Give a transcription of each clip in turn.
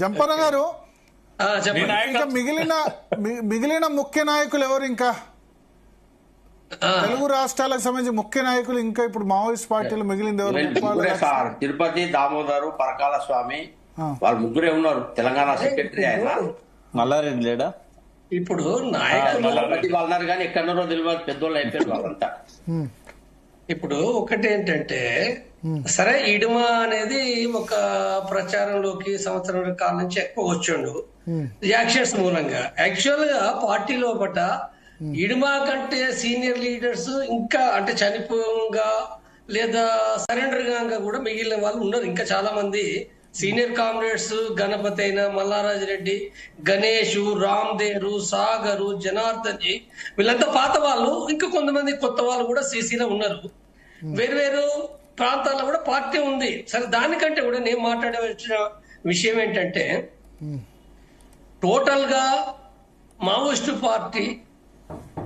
జంపన్న గారు, ఇంకా మిగిలిన ముఖ్య నాయకులు ఎవరు? ఇంకా తెలుగు రాష్ట్రాలకు సంబంధించి ముఖ్య నాయకులు ఇంకా ఇప్పుడు మావోయిస్ట్ పార్టీలు మిగిలింది ఎవరు? తిరుపతి దామోదరు, పరకాల స్వామి, వాళ్ళు ముగ్గురే ఉన్నారు. తెలంగాణ సెక్రటరీ ఆయన మల్లారెడ్డి లేడా? ఇప్పుడు నాయకులు వాళ్ళన్నారు కానీ ఎక్కడో తెలియదు, పెద్దోళ్ళు అయిపోయారు వాళ్ళంతా. ఇప్పుడు ఒకటేంటంటే, సరే ఇడుమ అనేది ఒక ప్రచారంలోకి సంవత్సరం కాలం నుంచి ఎక్కువ వచ్చిండు యాక్షన్స్ మూలంగా. యాక్చువల్ గా పార్టీ లోపట ఇడుమా కంటే సీనియర్ లీడర్స్ ఇంకా అంటే చనిపోగా లేదా సరెండర్ గా కూడా మిగిలిన వాళ్ళు ఉన్నారు. ఇంకా చాలా మంది సీనియర్ కామ్రేడ్స్, గణపతి అయినా, మల్లారాజు రెడ్డి, గణేష్, రామ్దేరు, సాగరు, జనార్దన్ జీ, వీళ్ళంతా పాత వాళ్ళు. ఇంకా కొంతమంది కొత్త వాళ్ళు కూడా సీసీలో ఉన్నారు. వేరు ప్రాంతాల్లో కూడా పార్టీ ఉంది. సరే, దానికంటే కూడా నేను మాట్లాడవలసిన విషయం ఏంటంటే, టోటల్ గా మావోయిస్టు పార్టీ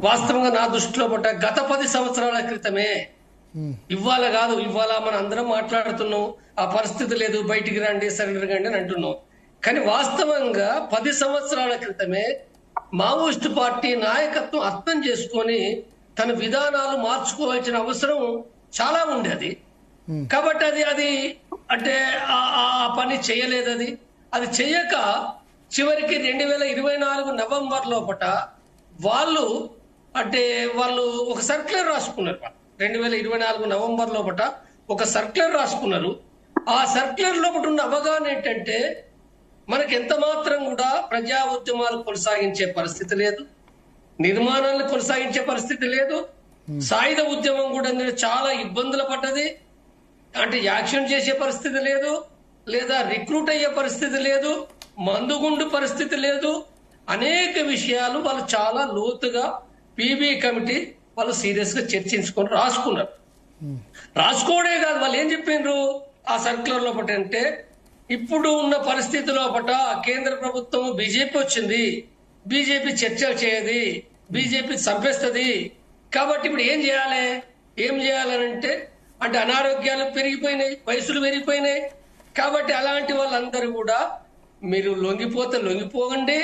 వాస్తవంగా నా దృష్టిలో పట్ట గత 10 సంవత్సరాల క్రితమే, ఇవాళ కాదు. ఇవాళ మనం అందరం మాట్లాడుతున్నాం, ఆ పరిస్థితి లేదు, బయటికి రండి, సరెండర్ కండి అని అంటున్నాం. కానీ వాస్తవంగా 10 సంవత్సరాల క్రితమే మావోయిస్టు పార్టీ నాయకత్వం అర్థం చేసుకొని తన విధానాలు మార్చుకోవాల్సిన అవసరం చాలా ఉండేది. కాబట్టి అది అంటే ఆ పని చేయలేదు. అది చెయ్యక చివరికి 2024 నవంబర్ లోపట వాళ్ళు ఒక సర్క్యులర్ రాసుకున్నారు. 2024 నవంబర్ లోపట ఒక సర్క్యులర్ రాసుకున్నారు. ఆ సర్క్యులర్ లోపల ఉన్న అవగాహన ఏంటంటే, మనకి ఎంత మాత్రం కూడా ప్రజా ఉద్యమాలు కొనసాగించే పరిస్థితి లేదు, నిర్మాణాలను కొనసాగించే పరిస్థితి లేదు. సాయుధ ఉద్యమం కూడా చాలా ఇబ్బందులు పడ్డది. అంటే యాక్షన్ చేసే పరిస్థితి లేదు, లేదా రిక్రూట్ అయ్యే పరిస్థితి లేదు, మందుగుండు పరిస్థితి లేదు. అనేక విషయాలు వాళ్ళు చాలా లోతుగా పీబీ కమిటీ వాళ్ళు సీరియస్ గా చర్చించుకొని రాసుకున్నారు. రాసుకోవడే కాదు, వాళ్ళు ఏం చెప్పిండ్రు ఆ సర్క్యులర్ లోపట అంటే, ఇప్పుడు ఉన్న పరిస్థితి లోపట కేంద్ర ప్రభుత్వం బీజేపీ వచ్చింది, బీజేపీ చర్చలు చేయది, బీజేపీ చంపేస్తుంది. కాబట్టి ఇప్పుడు ఏం చేయాలంటే అంటే అనారోగ్యాలు పెరిగిపోయినాయి, వయసులు పెరిగిపోయినాయి. కాబట్టి అలాంటి వాళ్ళందరూ కూడా మీరు లొంగిపోండి,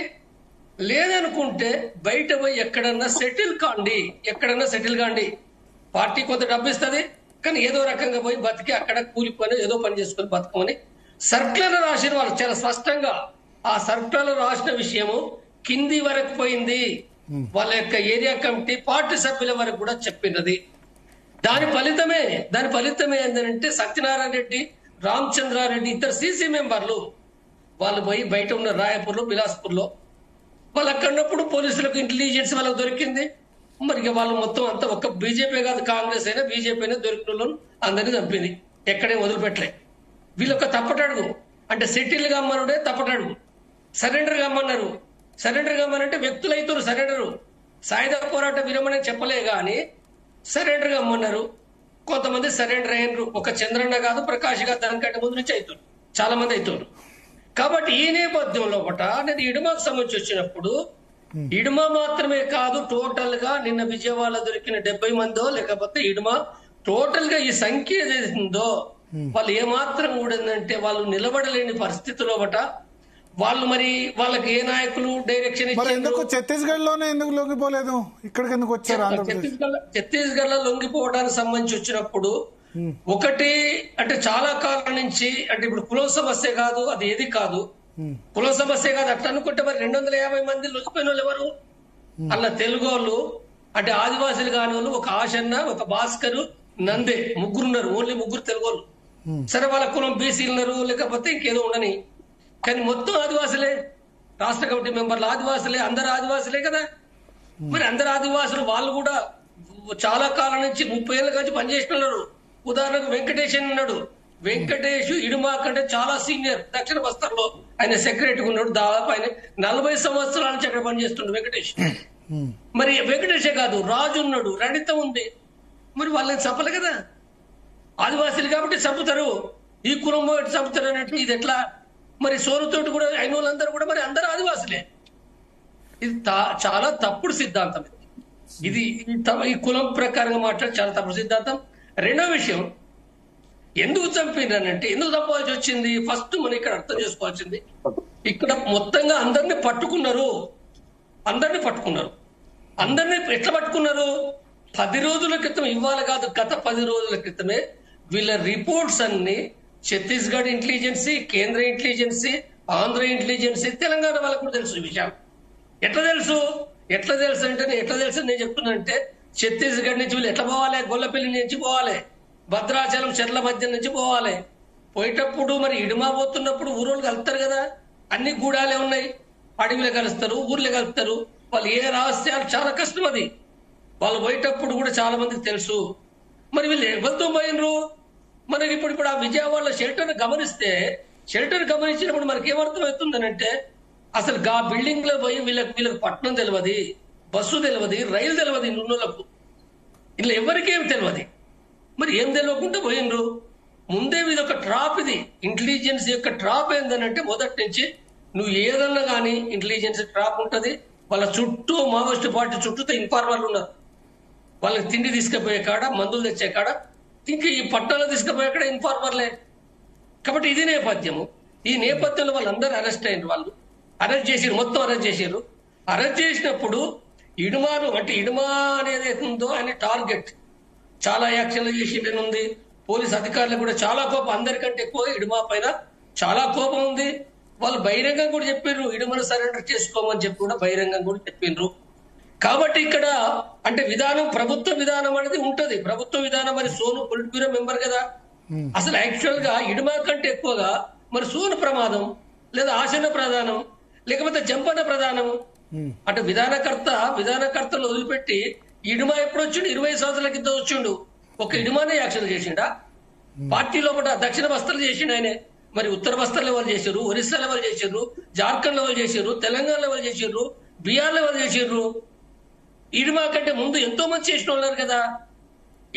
లేదనుకుంటే బయట పోయి ఎక్కడన్నా సెటిల్ కాండి. పార్టీ కొంత డబ్బు ఇస్తుంది, కానీ ఏదో రకంగా పోయి బతికి అక్కడ కూలిపోయి ఏదో పని చేసుకొని బతకమని సర్క్యులర్ రాసిన వాళ్ళు చాలా స్పష్టంగా. ఆ సర్క్యులర్ రాసిన విషయము కింది వరకు పోయింది. వాళ్ళ యొక్క ఏరియా కమిటీ పార్టీ సభ్యుల వరకు కూడా చెప్పినది. దాని ఫలితమే ఏంటంటే, సత్యనారాయణ రెడ్డి, రామచంద్రారెడ్డి, ఇద్దరు సీసీ మెంబర్లు వాళ్ళు పోయి బయట ఉన్న రాయపూర్లో, బిలాస్పూర్లో వాళ్ళు అక్కడున్నప్పుడు పోలీసులకు ఇంటెలిజెన్స్ వాళ్ళకి దొరికింది. మరి వాళ్ళు మొత్తం అంతా ఒక్క బీజేపీ కాదు, కాంగ్రెస్ అయినా బీజేపీ అయినా దొరికిన అందరినీ చంపింది. ఎక్కడే వదిలిపెట్టలే. వీళ్ళొక్క తప్పటడుగు అంటే సెటిల్ కమ్మనుడే తప్పటడుగు. సరెండర్ కమ్మన్నారు. సరెండర్ కమ్మనంటే వ్యక్తులు అవుతారు సరెండరు. సాయుధ పోరాట విరమణ చెప్పలే గాని సరెండర్ కమ్మన్నారు. కొంతమంది సరెండర్ అయినరు. ఒక చంద్రన్న కాదు, ప్రకాష్ గారు దానికంటే ముందు నుంచి అవుతారు, చాలా మంది అవుతారు. కాబట్టి ఈ నేపథ్యంలో నేను ఇడుమాకు సంబంధించి వచ్చినప్పుడు, ఇడుమా మాత్రమే కాదు, టోటల్ గా నిన్న విజయవాడలో దొరికిన 70 మందో లేకపోతే ఇడుమా టోటల్ గా ఈ సంఖ్య ఏదైతుందో వాళ్ళు ఏమాత్రం కూడా ఏంటంటే వాళ్ళు నిలబడలేని పరిస్థితిలో వాళ్ళు మరి వాళ్ళకి ఏ నాయకులు డైరెక్షన్ ఇచ్చారు? ఛత్తీస్గఢ్ లోనే ఎందుకు లొంగిపోలేదు, ఇక్కడికి ఎందుకు వచ్చారు? ఛత్తీస్గఢ్ లో లొంగిపోవడానికి సంబంధించి వచ్చినప్పుడు ఒకటి అంటే చాలా కాలం నుంచి అంటే ఇప్పుడు కులం సమస్య కాదు, అది ఏది కాదు, కులం సమస్య కాదు. అట్లా అనుకుంటే మరి 250 మంది లొంగిపోయిన వాళ్ళు ఎవరు? అలా తెలుగు వాళ్ళు అంటే ఆదివాసులు కాని వాళ్ళు, ఒక ఆశన్న, ఒక భాస్కర్, నందే, ముగ్గురున్నారు. ఓన్లీ ముగ్గురు తెలుగు వాళ్ళు. సరే, వాళ్ళ కులం బీసీలు ఉన్నారు, లేకపోతే ఇంకేదో ఉండని. కానీ మొత్తం ఆదివాసులే. రాష్ట్ర కమిటీ మెంబర్లు ఆదివాసులే, అందరు ఆదివాసులే కదా. మరి అందరు ఆదివాసులు వాళ్ళు కూడా చాలా కాలం నుంచి 30 ఏళ్ళ నుంచి పనిచేసిన ఉన్నారు. ఉదాహరణకు వెంకటేష్ అని ఉన్నాడు. వెంకటేష్ ఇడుమా కంటే చాలా సీనియర్. దక్షిణ బస్తర్లో ఆయన సెక్రటరీ ఉన్నాడు. దాదాపు ఆయన 40 సంవత్సరాల నుంచి అక్కడ పనిచేస్తున్నాడు వెంకటేష్. మరి వెంకటేషే కాదు, రాజు ఉన్నాడు, రణిత ఉంది. మరి వాళ్ళని చంపలే కదా. ఆదివాసులు కాబట్టి చంపుతారు, ఈ కులం చంపుతారు అన్నట్టు ఇది ఎట్లా? మరి సోరుతోటి కూడా అయిన వాళ్ళందరూ కూడా మరి అందరూ ఆదివాసులే. ఇది చాలా తప్పుడు సిద్ధాంతం. ఇది ఈ కులం ప్రకారంగా మాట్లాడి చాలా తప్పుడు సిద్ధాంతం. రెండో విషయం, ఎందుకు చంపినానంటే ఎందుకు చంపాల్సి వచ్చింది ఫస్ట్ మనం ఇక్కడ అర్థం చేసుకోవాల్సింది. ఇక్కడ మొత్తంగా అందరినీ పట్టుకున్నారు. అందరినీ ఎట్లా పట్టుకున్నారు? 10 రోజుల క్రితం, ఇవాళ కాదు, గత 10 రోజుల క్రితమే వీళ్ళ రిపోర్ట్స్ అన్ని ఛత్తీస్గఢ్ ఇంటెలిజెన్సీ, కేంద్ర ఇంటెలిజెన్సీ, ఆంధ్ర ఇంటెలిజెన్సీ, తెలంగాణ వాళ్ళకు కూడా తెలుసు ఈ విషయం. ఎట్లా తెలుసు అంటే నేను చెప్తున్నానంటే ఛత్తీస్గఢ్ నుంచి వీళ్ళు ఎట్లా పోవాలి? గొల్లపల్లి నుంచి పోవాలి, భద్రాచలం చెర్ల మధ్య నుంచి పోవాలి. పోయేటప్పుడు మరి ఇడుమా పోతున్నప్పుడు ఊరోళ్ళు కలుస్తారు కదా, అన్ని గూడాలే ఉన్నాయి, అడవిలో కలుస్తారు, ఊర్లో కలుస్తారు. వాళ్ళు ఏ రహస్యాలు చాలా కష్టం అది. వాళ్ళు పోయేటప్పుడు కూడా చాలా మందికి తెలుసు. మరి వీళ్ళు ఎవరితో పోయినరు? మనకి ఇప్పుడు ఆ విజయవాడలో షెల్టర్ గమనించినప్పుడు మనకి ఏమర్థం అవుతుందనంటే అసలు ఆ బిల్డింగ్ లో పోయి వీళ్ళకి పట్టణం తెలియదు, బస్సు తెలియదు, రైలు తెలియదు, నున్నోళ్ళకు ఇలా ఎవరికేం తెలియదు. మరి ఏం తెలియకుండా పోయినరు? ముందే ఇది ఒక ట్రాప్. ఇది ఇంటెలిజెన్స్ యొక్క ట్రాప్ ఏందనంటే మొదటి నుంచి నువ్వు ఏదన్నా కానీ ఇంటెలిజెన్స్ ట్రాప్ ఉంటది. వాళ్ళ చుట్టూ మావోయిస్ట్ పార్టీ చుట్టూతో ఇన్ఫార్మర్లు ఉన్నారు. వాళ్ళకి తిండి తీసుకుపోయే కాడ, మందులు తెచ్చే కాడ, ఇంకా ఈ పట్టాలు తీసుకుపోయే కాడ ఇన్ఫార్మర్లే. కాబట్టి ఇది నేపథ్యము. ఈ నేపథ్యంలో వాళ్ళందరూ అరెస్ట్ అయినారు. వాళ్ళు మొత్తం అరెస్ట్ చేసారు. అరెస్ట్ చేసినప్పుడు ఇడుమా అనేది ఉందో ఆయన టార్గెట్ చాలా యాక్షన్లు చేసిండని ఉంది. పోలీస్ అధికారులకు కూడా చాలా కోపం, అందరికంటే ఎక్కువ ఇడుమా పైన చాలా కోపం ఉంది. వాళ్ళు బహిరంగం కూడా చెప్పారు, ఇడుమను సరెండర్ చేసుకోమని చెప్పి కూడా బహిరంగం కూడా చెప్పిండ్రు. కాబట్టి ఇక్కడ అంటే ప్రభుత్వ విధానం అనేది ఉంటది. ప్రభుత్వ విధానం మరి సోను పొలిట్ బ్యూరో మెంబర్ కదా. అసలు యాక్చువల్ గా ఇడుమా కంటే ఎక్కువగా మరి సోను ప్రమాదం, లేదా ఆసన ప్రధానం, లేకపోతే జంపన ప్రధానం. అంటే విధానకర్తలు వదిలిపెట్టి ఇడుమా ఎప్పుడు వచ్చిండు? 20 సంవత్సరాల కింద వచ్చిండు. ఒక ఇడుమానే యాక్షన్ చేసిండా? పార్టీ లోపల దక్షిణ బస్తలు చేసిండు ఆయనే. మరి ఉత్తర బస్తర్ లెవెల్ చేసారు, ఒరిస్సా లెవెల్ చేసారు, జార్ఖండ్ లెవెల్ చేసారు, తెలంగాణ లెవెల్ చేసారు, బీహార్ లెవెల్ చేసారు. ఇడుమా కంటే ముందు ఎంతో మంది చేసిన ఉన్నారు కదా.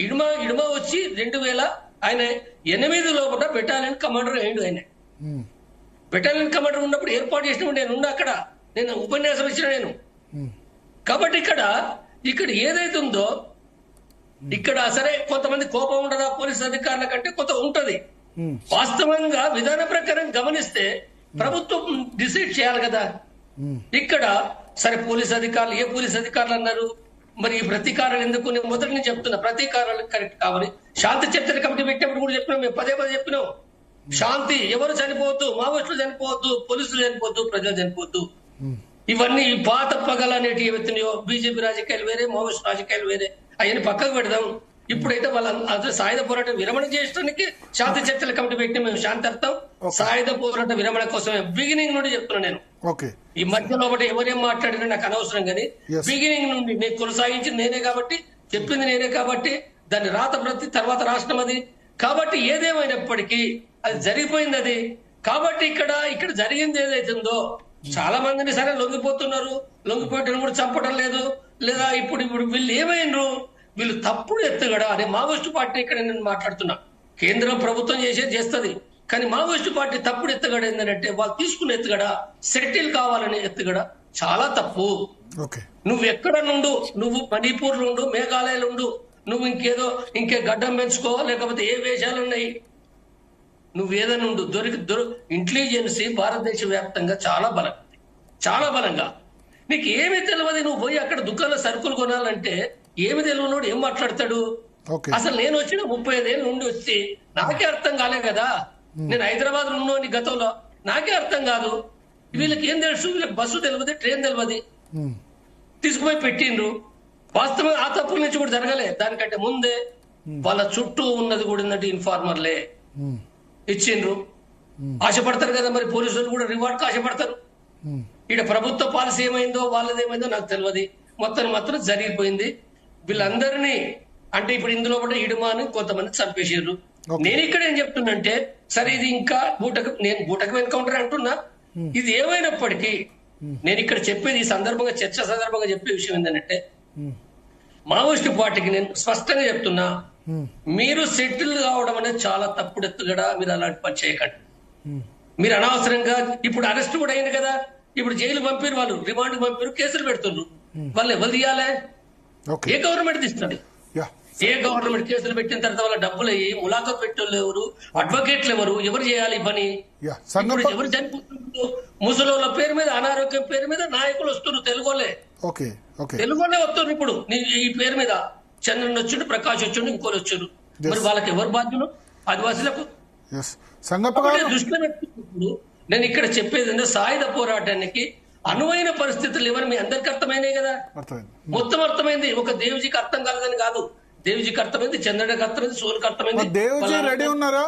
ఇడుమా వచ్చి 2000 ఆయన 8 లోపల బెటాలియన్ కమాండర్ అయ్యిండు. ఆయన బెటాలియన్ కమాండర్ ఉన్నప్పుడు ఏర్పాటు చేసినప్పుడు నేను అక్కడ ఉపన్యాసం ఇచ్చిన నేను. కాబట్టి ఇక్కడ ఏదైతే ఉందో ఇక్కడ సరే కొంతమంది కోపం ఉండదా పోలీసు అధికారుల కంటే కొంత ఉంటది. వాస్తవంగా విధాన ప్రకారం గమనిస్తే ప్రభుత్వం డిసైడ్ చేయాలి కదా. ఇక్కడ సరే పోలీస్ అధికారులు అన్నారు మరి ఈ ప్రతీకారాలు ఎందుకు? నేను మొదటి నుంచి చెప్తున్నా, ప్రతీకారాలు కరెక్ట్ కావాలి. శాంతి చర్చల కమిటీ పెట్టినప్పుడు కూడా చెప్పినాం, మేము పదే చెప్పినాం. శాంతి, ఎవరు చనిపోవద్దు, మావోయిస్టులు చనిపోవద్దు, పోలీసులు చనిపోవద్దు, ప్రజలు చనిపోవద్దు. ఇవన్నీ పాత పగలు అనేటివి ఏవైతున్నాయో, బీజేపీ రాజకీయాలు వేరే, మావోయిస్ట్ రాజకీయాలు వేరే, అవన్నీ పక్కకు పెడదాం. ఇప్పుడైతే వాళ్ళ సాయుధ పోరాటం విరమణ చేయడానికి శాంతి చర్చల కమిటీ పెట్టి మేము శాంతి అర్థం సాయుధ పోరాట విరమణ కోసమే బిగినింగ్ నుండి చెప్తున్నా నేను. ఈ మధ్యలో ఒకటి ఎవరేం మాట్లాడినా నాకు అనవసరం, కానీ బిగినింగ్ నుండి నేను కొనసాగించింది నేనే కాబట్టి, చెప్పింది నేనే కాబట్టి, దాన్ని రాత ప్రతి తర్వాత రాష్ట్రం అది కాబట్టి ఏదేమైనప్పటికీ అది జరిగిపోయింది అది. కాబట్టి ఇక్కడ జరిగింది ఏదైతుందో చాలా మందిని సరే లొంగిపోయటం కూడా చంపడం లేదు, లేదా ఇప్పుడు వీళ్ళు ఏమైనరు, వీళ్ళు తప్పుడు ఎత్తుగడ అనే మావోయిస్టు పార్టీ ఇక్కడ నేను మాట్లాడుతున్నా. కేంద్రం ప్రభుత్వం చేస్తుంది, కానీ మావోయిస్టు పార్టీ తప్పుడు ఎత్తుగడ ఏంటంటే వాళ్ళు తీసుకునే ఎత్తుగడ సెటిల్ కావాలనే ఎత్తుగడ చాలా తప్పు. నువ్వు ఎక్కడ నుండు, నువ్వు మణిపూర్ నుండు, మేఘాలయలు ఉండు, నువ్వు ఇంకే గడ్డం పెంచుకో, లేకపోతే ఏ వేషాలు ఉన్నాయి, నువ్వు ఏదైనా ఉండు, ఇంటెలిజెన్సీ భారతదేశ వ్యాప్తంగా చాలా బలంగా నీకు ఏమీ తెలియదు. నువ్వు పోయి అక్కడ దుకాణంలో సరుకులు కొనాలంటే ఏమి తెలియనోడు ఏం మాట్లాడతాడు? అసలు నేను వచ్చిన 35 ఏళ్ళ నుండి వచ్చి నాకే అర్థం కాలే కదా. నేను హైదరాబాద్ ఉన్నోని గతంలో, నాకే అర్థం కాదు. వీళ్ళకి ఏం తెలుసు? వీళ్ళకి బస్సు తెలియదు, ట్రైన్ తెలియదు, తీసుకుపోయి పెట్టిండ్రు. వాస్తవంగా ఆ తప్పుల నుంచి కూడా జరగలే. దానికంటే ముందే వాళ్ళ చుట్టూ ఉన్నది కూడా ఉన్నట్టు ఇన్ఫార్మర్లే ఇచ్చిండ్రు. ఆశపడతారు కదా మరి పోలీసులు కూడా రివార్డ్ ఆశపడతారు. ఇక్కడ ప్రభుత్వ పాలసీ ఏమైందో వాళ్ళదేమైందో నాకు తెలియదు. మొత్తం జరిగిపోయింది. వీళ్ళందరినీ అంటే ఇప్పుడు ఇందులో కూడా ఇడుమాని కొంతమంది చంపేసారు. నేను ఇక్కడ ఏం చెప్తున్నంటే సరే ఇది ఇంకా నేను బూటకం ఎన్కౌంటర్ అంటున్నా. ఇది ఏమైనప్పటికీ నేను ఇక్కడ చెప్పేది ఈ సందర్భంగా చర్చ సందర్భంగా చెప్పే విషయం ఏంటంటే మావోయిస్ట్ పార్టీకి నేను స్పష్టంగా చెప్తున్నా, మీరు సెటిల్ కావడం అనేది చాలా తప్పుడు ఎత్తుగడ. మీరు అలాంటి పని చేయకండి. మీరు అనవసరంగా ఇప్పుడు అరెస్ట్ కూడా అయింది కదా, ఇప్పుడు జైలు పంపిరు, వాళ్ళు రిమాండ్ పంపిరు, కేసులు పెడుతున్నారు. వాళ్ళు ఎవరు తీయాలి? ఏ గవర్నమెంట్ తీస్తుంది? ఏ గవర్నమెంట్ కేసులు పెట్టిన తర్వాత వాళ్ళ డబ్బులు అయ్యి ములాఖత్ పెట్టేవాళ్ళు ఎవరు, అడ్వకేట్లు ఎవరు చేయాలి ఈ పని? ఇప్పుడు ఎవరు చనిపోతున్నారు? ముసలోళ్ళ పేరు మీద, అనారోగ్యం పేరు మీద నాయకులు వస్తున్నారు, తెలుగోళ్ళే వస్తున్నారు. ఇప్పుడు ఈ పేరు మీద చంద్రన్ వచ్చిండు, ప్రకాష్ వచ్చిండు, ఇంకోరు వచ్చారు. మరి వాళ్ళకి ఎవరు బాధ్యులు? ఆదివాసులకు. దృష్టిలో పెట్టుకున్నప్పుడు నేను ఇక్కడ చెప్పేది సాయుధ పోరాటానికి అనువైన పరిస్థితులు ఎవరు మీ అందరికి అర్థమైనాయి కదా, మొత్తం అర్థమైంది. ఒక దేవిజీకి అర్థం కాలేదని కాదు, దేవిజీకి అర్థమైంది, చంద్రుడికి అర్థమైంది, సూర్యుకి అర్థమైంది. దేవిజీ రెడీ ఉన్నారా?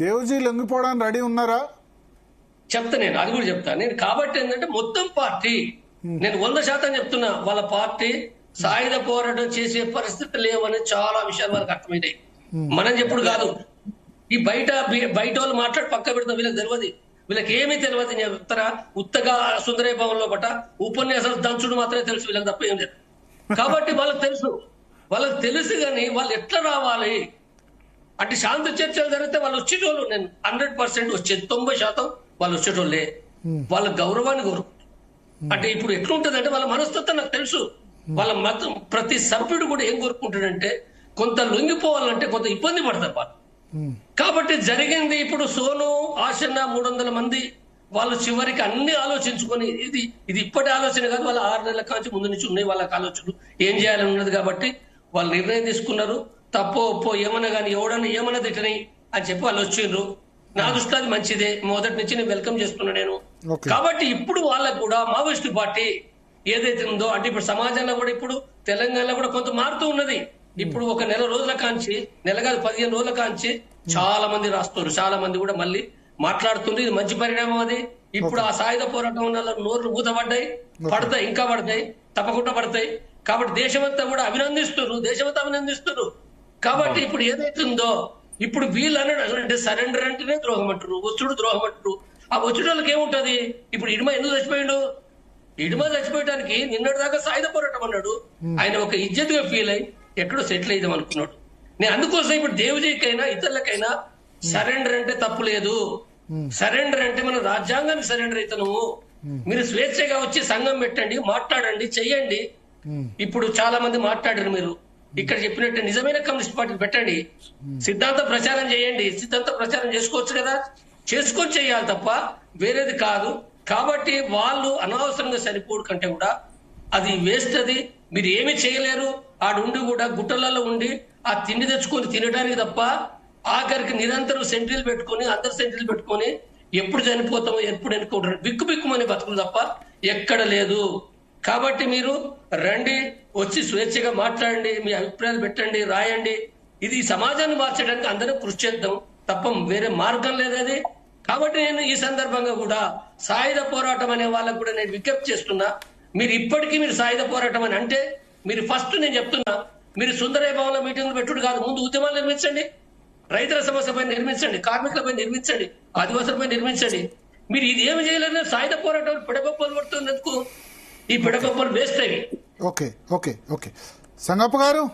దేవిజీ లొంగిపోవడానికి రెడీ ఉన్నారా? చెప్తా, నేను అది కూడా చెప్తా. నేను కాబట్టి ఏంటంటే మొత్తం పార్టీ, నేను 100% చెప్తున్నా, వాళ్ళ పార్టీ సాయుధ పోరాటం చేసే పరిస్థితి లేవని చాలా విషయాలు వాళ్ళకి అర్థమైనాయి. మనం చెప్పుడు కాదు, ఈ బయట వాళ్ళు మాట్లాడి పక్క పెడతాం, వీళ్ళకి తెలియదు, వీళ్ళకి ఏమీ తెలియదు. నేను చెప్తారా, ఉత్తగా సుందరయ్య భవన్లో పట్ట ఉపన్యాసాలు దంచుడు మాత్రమే తెలుసు, వీళ్ళకి తప్ప ఏం లేదు. కాబట్టి వాళ్ళకి తెలుసు కానీ వాళ్ళు ఎట్లా రావాలి అంటే శాంతి చర్చలు జరిగితే వాళ్ళు వచ్చేటోళ్ళు. నేను 100% వచ్చేది, 90% వాళ్ళు వచ్చేటోళ్ళే. వాళ్ళ గౌరవాన్ని కోరుకుంటారు. అంటే ఇప్పుడు ఎట్లుంటది అంటే వాళ్ళ మనస్తత్వం నాకు తెలుసు. వాళ్ళ మతం ప్రతి సభ్యుడు కూడా ఏం కోరుకుంటాడంటే కొంత లొంగిపోవాలంటే కొంత ఇబ్బంది పడతారు వాళ్ళు. కాబట్టి జరిగింది ఇప్పుడు సోను ఆశన్న 300 మంది వాళ్ళు చివరికి అన్ని ఆలోచించుకొని, ఇది ఇప్పటి ఆలోచన కాదు, వాళ్ళ 6 నెలల కాంచి ముందు నుంచి ఉన్నాయి వాళ్ళకి ఆలోచనలు, ఏం చేయాలని ఉన్నది. కాబట్టి వాళ్ళు నిర్ణయం తీసుకున్నారు. తప్పో ఒప్పో ఏమన్నా కానీ ఎవడన్నా ఏమన్నా తిట్టని అని చెప్పి వాళ్ళు వచ్చిండ్రు. నా దృష్టిలో అది మంచిదే, మొదటి నుంచి నేను వెల్కమ్ చేస్తున్నా నేను. కాబట్టి ఇప్పుడు వాళ్ళకు కూడా మావోయిస్టు పార్టీ ఏదైతే ఉందో అంటే ఇప్పుడు సమాజంలో కూడా ఇప్పుడు తెలంగాణలో కూడా కొంత మారుతూ ఉన్నది. ఇప్పుడు ఒక నెల రోజుల కాంచి, నెల కాదు 15 రోజుల కాంచి చాలా మంది రాస్తున్నారు, చాలా మంది కూడా మళ్ళీ మాట్లాడుతుంది. ఇది మంచి పరిణామం. అది ఇప్పుడు ఆ సాయుధ పోరాటం వల్ల నోర్లు మూతపడ్డాయి, పడతాయి, ఇంకా పడతాయి, తప్పకుండా పడతాయి. కాబట్టి దేశమంతా కూడా అభినందిస్తున్నారు. కాబట్టి ఇప్పుడు ఏదైతుందో ఇప్పుడు వీళ్ళు అంటే సరెండర్ అంటేనే ద్రోహం అంటారు, వచ్చుడు ద్రోహం అంటారు. ఆ వచ్చుడు వాళ్ళకి ఏముంటది? ఇప్పుడు ఇడుమ ఎందుకు చచ్చిపోయిండు? ఇడుమ చచ్చిపోయడానికి నిన్నటి దాకా సాయుధ పోరాటం అన్నాడు. ఆయన ఒక ఇజ్జత్ గా ఫీల్ అయ్యి ఎక్కడో సెటిల్ అయిదాం అనుకున్నాడు. నేను అందుకోసం ఇప్పుడు దేవజీకైనా ఇతరులకైనా సరెండర్ అంటే తప్పు లేదు. సరెండర్ అంటే మన రాజ్యాంగానికి సరెండర్ అవుతాను. మీరు స్వేచ్ఛగా వచ్చి సంఘం పెట్టండి, మాట్లాడండి, చెయ్యండి. ఇప్పుడు చాలా మంది మాట్లాడారు. మీరు ఇక్కడ చెప్పినట్టు నిజమైన కమ్యూనిస్ట్ పార్టీ పెట్టండి, సిద్ధాంత ప్రచారం చేయండి. సిద్ధాంత ప్రచారం చేసుకోవచ్చు కదా, చేసుకొని చేయాలి తప్ప వేరేది కాదు. కాబట్టి వాళ్ళు అనవసరంగా చనిపోడు కంటే కూడా అది వేస్ట్. అది మీరు ఏమి చేయలేరు. ఆడుండి కూడా గుట్టలలో ఉండి ఆ తిండి తెచ్చుకొని తినడానికి తప్ప ఆఖరికి నిరంతరం సెంట్రీలు పెట్టుకొని, అందరు సెంట్రీలు పెట్టుకొని ఎప్పుడు చనిపోతామో ఎప్పుడు ఎన్నుకుంటారు బిక్కుమని బతుకులు తప్ప ఎక్కడ లేదు. కాబట్టి మీరు రండి, వచ్చి స్వేచ్ఛగా మాట్లాడండి, మీ అభిప్రాయాలు పెట్టండి, రాయండి. ఇది సమాజాన్ని మార్చడానికి అందరం కృషి చేద్దాం తప్ప వేరే మార్గం లేదు అది. కాబట్టి నేను ఈ సందర్భంగా కూడా సాయుధ పోరాటం అనే వాళ్ళకు కూడా నేను విజ్ఞప్తి చేస్తున్నా. మీరు ఇప్పటికీ మీరు సాయుధ పోరాటం అని అంటే మీరు ఫస్ట్ నేను చెప్తున్నా, మీరు సుందరయ్య భవన్లో మీటింగ్లు పెట్టుడు కాదు, ముందు ఉద్యమాలు నిర్మించండి, రైతుల సమస్యపై నిర్మించండి, కార్మికులపై నిర్మించండి, ఆదివాసులపై నిర్మించండి. మీరు ఇది ఏమి చేయలేరు. సాయుధ పోరాటం పిడగొప్పలు పడుతున్నందుకు ఈ పిడగొప్పలు వేస్ట్ అవి. ఓకే ఓకే ఓకే సంగప్ప గారు